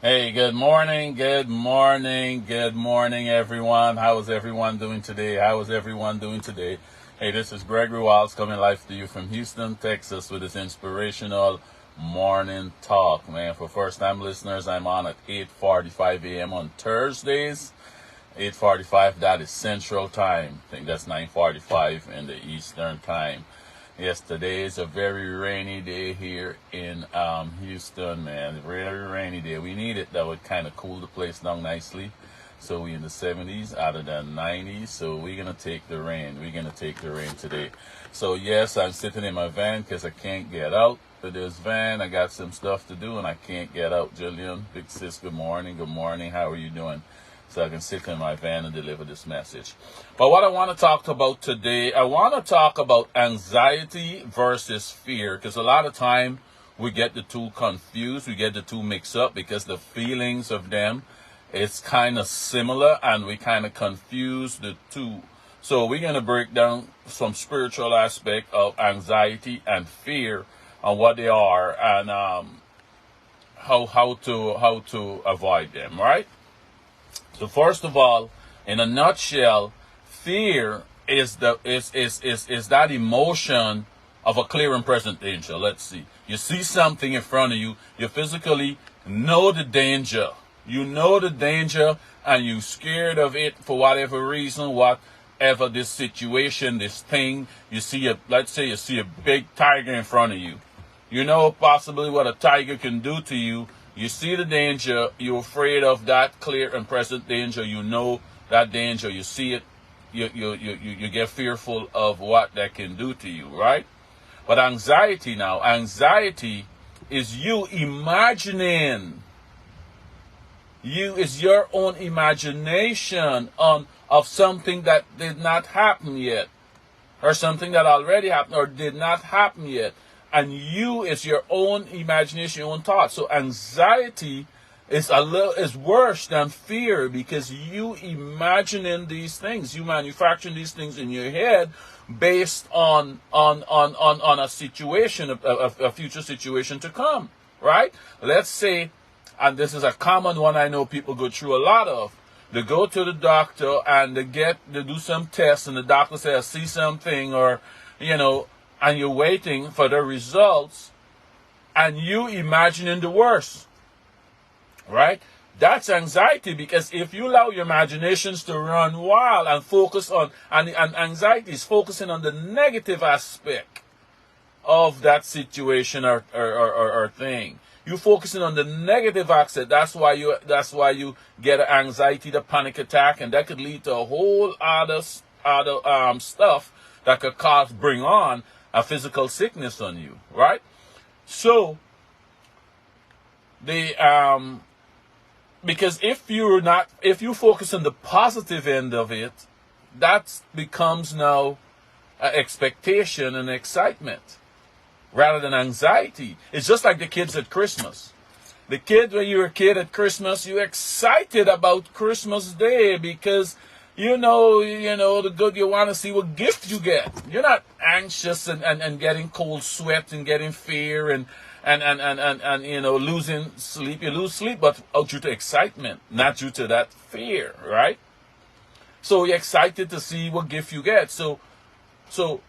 Hey, good morning, everyone. How is everyone doing today? Hey, this is Gregory Wiles coming live to you from Houston, Texas with this inspirational morning talk, man. For first-time listeners, I'm on at 8:45 a.m. on Thursdays. 8:45, that is Central Time. I think that's 9:45 in the Eastern Time. Yes, today is a very rainy day here in Houston, man. Very rainy day. We need it. That would kind of cool the place down nicely. So we in the 70s other than 90s. So we're going to take the rain. We're going to take the rain today. So yes, I'm sitting in my van because I can't get out of this van. I got some stuff to do and I can't get out. Jillian, big sis, good morning. Good morning. How are you doing? So I can sit in my van and deliver this message. But what I want to talk about today, I want to talk about anxiety versus fear, because a lot of time we get the two confused, we get the two mixed up because the feelings of them is kind of similar and we kind of confuse the two. So we're going to break down some spiritual aspect of anxiety and fear and what they are and how to avoid them, right? So first of all, in a nutshell, fear is that emotion of a clear and present danger. Let's see. You see something in front of you, you physically know the danger. You know the danger and you're scared of it for whatever reason, whatever this situation, this thing. Let's say you see a big tiger in front of you. You know possibly what a tiger can do to you. You see the danger, you're afraid of that clear and present danger, you know that danger, you see it, you get fearful of what that can do to you, right? But anxiety is you imagining, is your own imagination of something that did not happen yet, or something that already happened or did not happen yet. And you is your own imagination, your own thought. So anxiety is worse than fear because you imagining these things, you manufacturing these things in your head based on a situation, a future situation to come, right? Let's say, and this is a common one I know people go through a lot of. They go to the doctor and they do some tests and the doctor says, I see something, or and you're waiting for the results and you imagining the worst, right? That's anxiety, because if you allow your imaginations to run wild and focus on, and anxiety is focusing on the negative aspect of that situation or thing. You're focusing on the negative aspect. That's why you get an anxiety, the panic attack, and that could lead to a whole other stuff that could bring on a physical sickness on you, right? So because if you focus on the positive end of it, that becomes now an expectation and excitement rather than anxiety. It's just like the kids at Christmas. The kid, when you're a kid at Christmas, you're excited about Christmas Day because you want to see what gift you get. You're not anxious and getting cold sweat and getting fear and losing sleep. You lose sleep, but due to excitement, not due to that fear, right? So you're excited to see what gift you get. So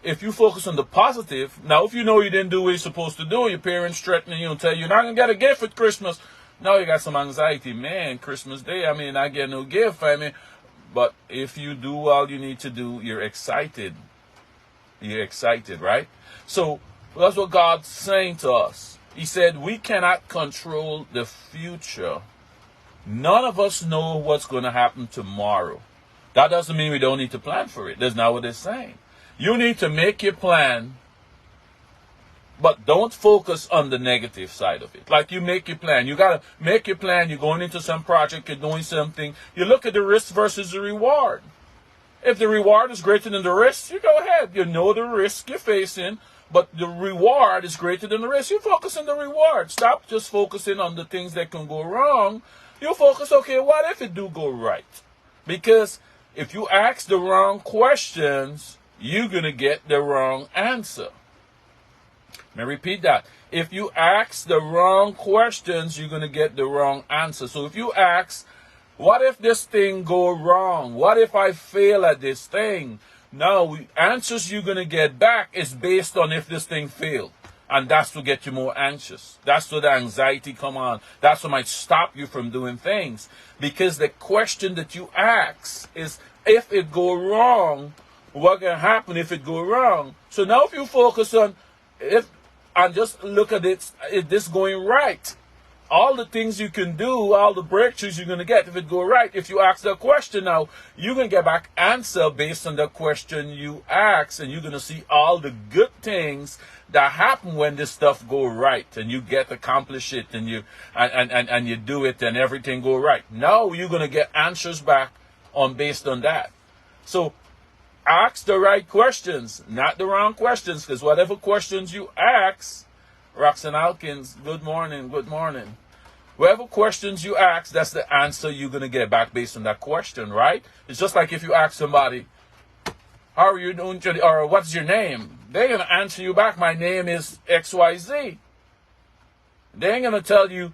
if you focus on the positive, now if you know you didn't do what you're supposed to do, your parents threatening you and tell you you're not going to get a gift at Christmas. Now you got some anxiety. Man, Christmas Day, I get no gift. But if you do all you need to do, you're excited. You're excited, right? So that's what God's saying to us. He said, we cannot control the future. None of us know what's going to happen tomorrow. That doesn't mean we don't need to plan for it. That's not what it's saying. You need to make your plan, but don't focus on the negative side of it. Like you make your plan. You got to make your plan. You're going into some project. You're doing something. You look at the risk versus the reward. If the reward is greater than the risk, you go ahead. You know the risk you're facing, but the reward is greater than the risk. You focus on the reward. Stop just focusing on the things that can go wrong. You focus, okay, what if it do go right? Because if you ask the wrong questions, you're going to get the wrong answer. Let me repeat that. If you ask the wrong questions, you're going to get the wrong answer. So if you ask, what if this thing go wrong? What if I fail at this thing? Now, answers you're going to get back is based on if this thing failed. And that's what get you more anxious. That's what the anxiety come on. That's what might stop you from doing things. Because the question that you ask is, if it go wrong, what can happen if it go wrong? So now if you focus on if and just look at it, is this going right? All the things you can do, all the breakthroughs you're going to get if it go right. If you ask the question now, you can get back answer based on the question you ask, and you're going to see all the good things that happen when this stuff go right, and you get accomplish it, and you and you do it, and everything go right. Now you're going to get answers back on based on that. So ask the right questions, not the wrong questions, because whatever questions you ask, Roxanne Alkins, good morning, good morning. Whatever questions you ask, that's the answer you're going to get back based on that question, right? It's just like if you ask somebody, how are you doing today, or what's your name? They're going to answer you back, my name is XYZ. They ain't going to tell you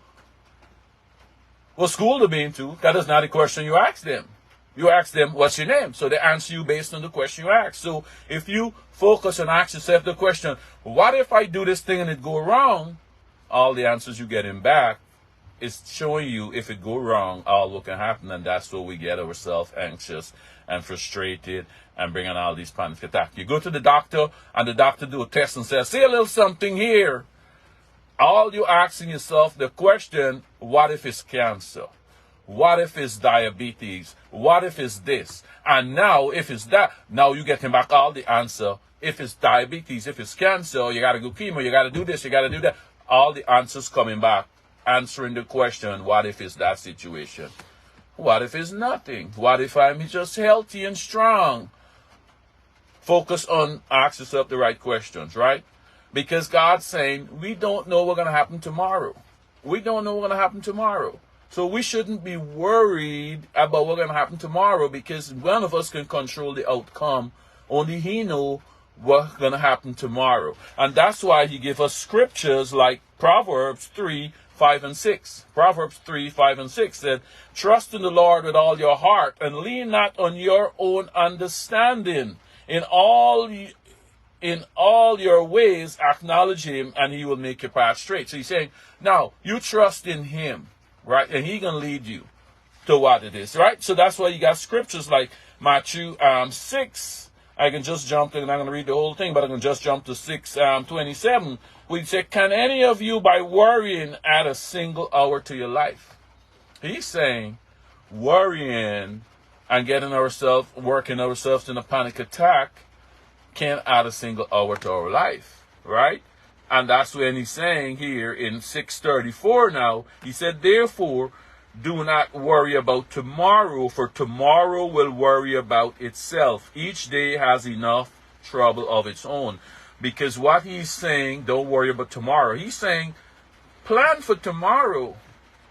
what school they've been to. That is not the question you ask them. You ask them, what's your name? So they answer you based on the question you ask. So if you focus and ask yourself the question, what if I do this thing and it go wrong? All the answers you get in back is showing you if it go wrong, all what can happen. And that's where we get ourselves anxious and frustrated and bringing all these panic attacks. You go to the doctor and the doctor do a test and says, see a little something here. All you asking yourself the question, what if it's cancer? What if it's diabetes? What if it's this? And now, if it's that, now you getting back all the answer. If it's diabetes, if it's cancer, you got to go chemo, you got to do this, you got to do that. All the answers coming back, answering the question, what if it's that situation? What if it's nothing? What if I'm just healthy and strong? Focus on asking yourself the right questions, right? Because God's saying, we don't know what's going to happen tomorrow. We don't know what's going to happen tomorrow. So we shouldn't be worried about what's going to happen tomorrow, because none of us can control the outcome. Only He knows what's going to happen tomorrow. And that's why He gave us scriptures like Proverbs 3, 5, and 6. Proverbs 3, 5, and 6 said, trust in the Lord with all your heart and lean not on your own understanding. In all your ways acknowledge Him and He will make your path straight. So He's saying, now you trust in Him. Right? And He's going to lead you to what it is, right? So that's why you got scriptures like Matthew 6. I can just jump to, and I'm going to read the whole thing, but I can just jump to 6:27. We say, can any of you by worrying add a single hour to your life? He's saying worrying and getting ourselves, working ourselves in a panic attack can't add a single hour to our life, right? And that's when He's saying here in 6:34 now, He said, therefore, do not worry about tomorrow, for tomorrow will worry about itself. Each day has enough trouble of its own. Because what He's saying, don't worry about tomorrow. He's saying, plan for tomorrow,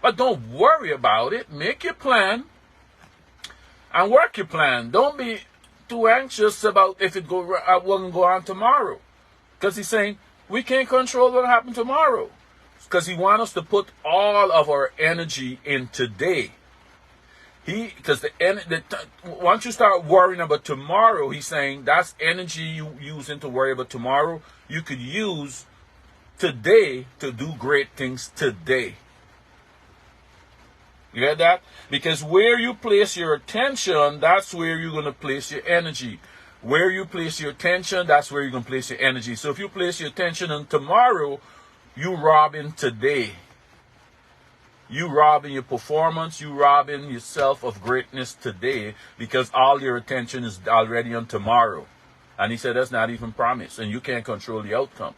but don't worry about it. Make your plan and work your plan. Don't be too anxious about if it won't go on tomorrow. Because He's saying, we can't control what will happen tomorrow. Because He wants us to put all of our energy in today. Because once you start worrying about tomorrow, He's saying that's energy you using to worry about tomorrow. You could use today to do great things today. You get that? Because where you place your attention, that's where you're going to place your energy. Where you place your attention, that's where you're going to place your energy. So if you place your attention on tomorrow, you robbing today. You robbing your performance. You robbing yourself of greatness today, because all your attention is already on tomorrow. And He said that's not even promised, and you can't control the outcome.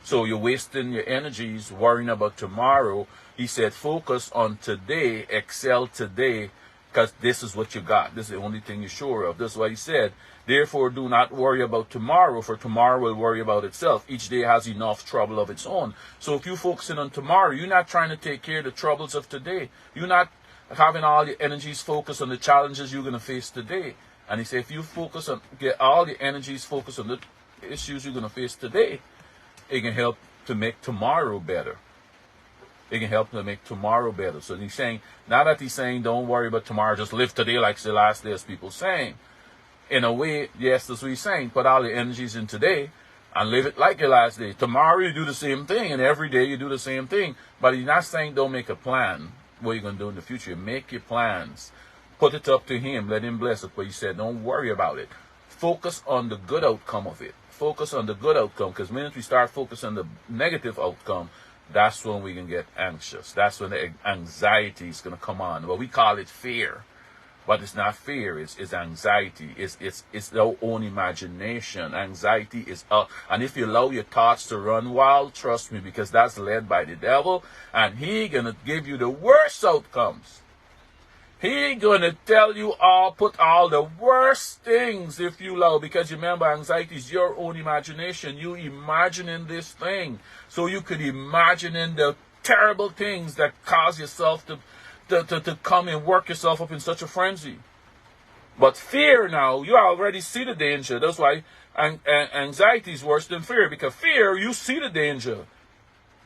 So you're wasting your energies worrying about tomorrow. He said focus on today, excel today, because this is what you got. This is the only thing you're sure of. That's why He said, therefore, do not worry about tomorrow, for tomorrow will worry about itself. Each day has enough trouble of its own. So if you're focusing on tomorrow, you're not trying to take care of the troubles of today. You're not having all your energies focused on the challenges you're going to face today. And He said, if you focus on, get all your energies focused on the issues you're going to face today, it can help to make tomorrow better. It can help to make tomorrow better. So he's saying, not that he's saying don't worry about tomorrow, just live today like it's the last day, as people saying. In a way, yes, that's what he's saying. Put all your energies in today and live it like your last day. Tomorrow you do the same thing, and every day you do the same thing. But he's not saying don't make a plan what you're going to do in the future. Make your plans. Put it up to him. Let him bless it. But he said don't worry about it. Focus on the good outcome of it. Focus on the good outcome, because the minute we start focusing on the negative outcome, that's when we can get anxious. That's when the anxiety is going to come on. Well, we call it fear. But it's not fear, it's anxiety. It's our own imagination. Anxiety is up. And if you allow your thoughts to run wild, trust me, because that's led by the devil, and he gonna give you the worst outcomes. He gonna tell you put all the worst things if you allow, because remember, anxiety is your own imagination. You imagining this thing. So you could imagine in the terrible things that cause yourself to come and work yourself up in such a frenzy. But fear now, you already see the danger. That's why anxiety is worse than fear, because fear, you see the danger.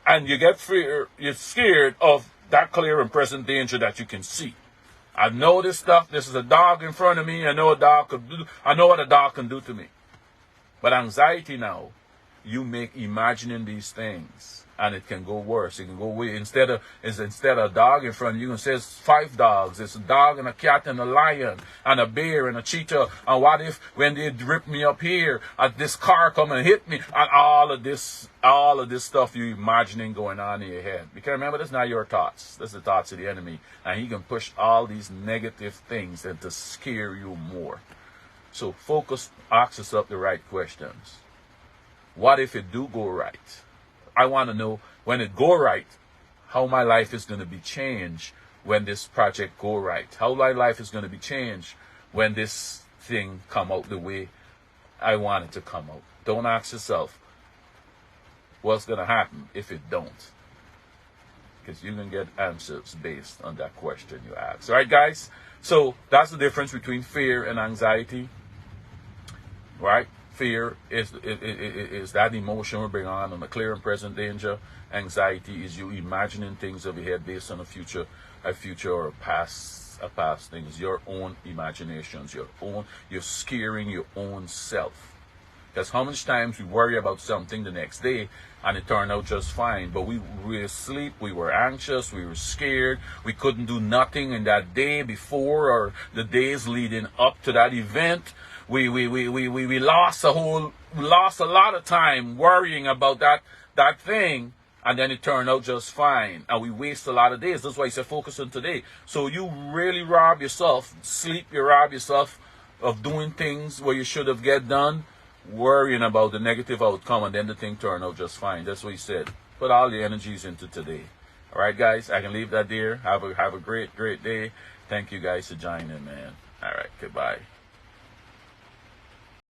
And you get fear, you're scared of that clear and present danger that you can see. I know this stuff, this is a dog in front of me, I know what a dog can do to me. But anxiety now, you make imagining these things. And it can go worse. It can go away. Instead of a dog in front of you, you can say it's 5 dogs. It's a dog and a cat and a lion and a bear and a cheetah. And what if when they rip me up here, this car come and hit me, and all of this stuff you're imagining going on in your head. Because remember, that's not your thoughts. That's the thoughts of the enemy. And he can push all these negative things and to scare you more. So focus, ask yourself the right questions. What if it do go right? I want to know, when it go right, how my life is going to be changed when this project go right. How my life is going to be changed when this thing come out the way I want it to come out. Don't ask yourself what's going to happen if it don't. Because you can get answers based on that question you ask. All right, guys? So that's the difference between fear and anxiety. Right? Fear is that emotion we bring on the clear and present danger. Anxiety is you imagining things of your head based on a future or a past things. Your own imaginations, you're scaring your own self. Because how much times we worry about something the next day and it turned out just fine, but we were asleep, we were anxious, we were scared, we couldn't do nothing in that day before or the days leading up to that event. We lost a lot of time worrying about that thing, and then it turned out just fine. And we waste a lot of days. That's why he said focus on today. So you really rob yourself, you rob yourself of doing things where you should have get done, worrying about the negative outcome, and then the thing turned out just fine. That's what he said. Put all the energies into today. All right, guys, I can leave that there. Have a great day. Thank you guys for joining, man. All right, goodbye.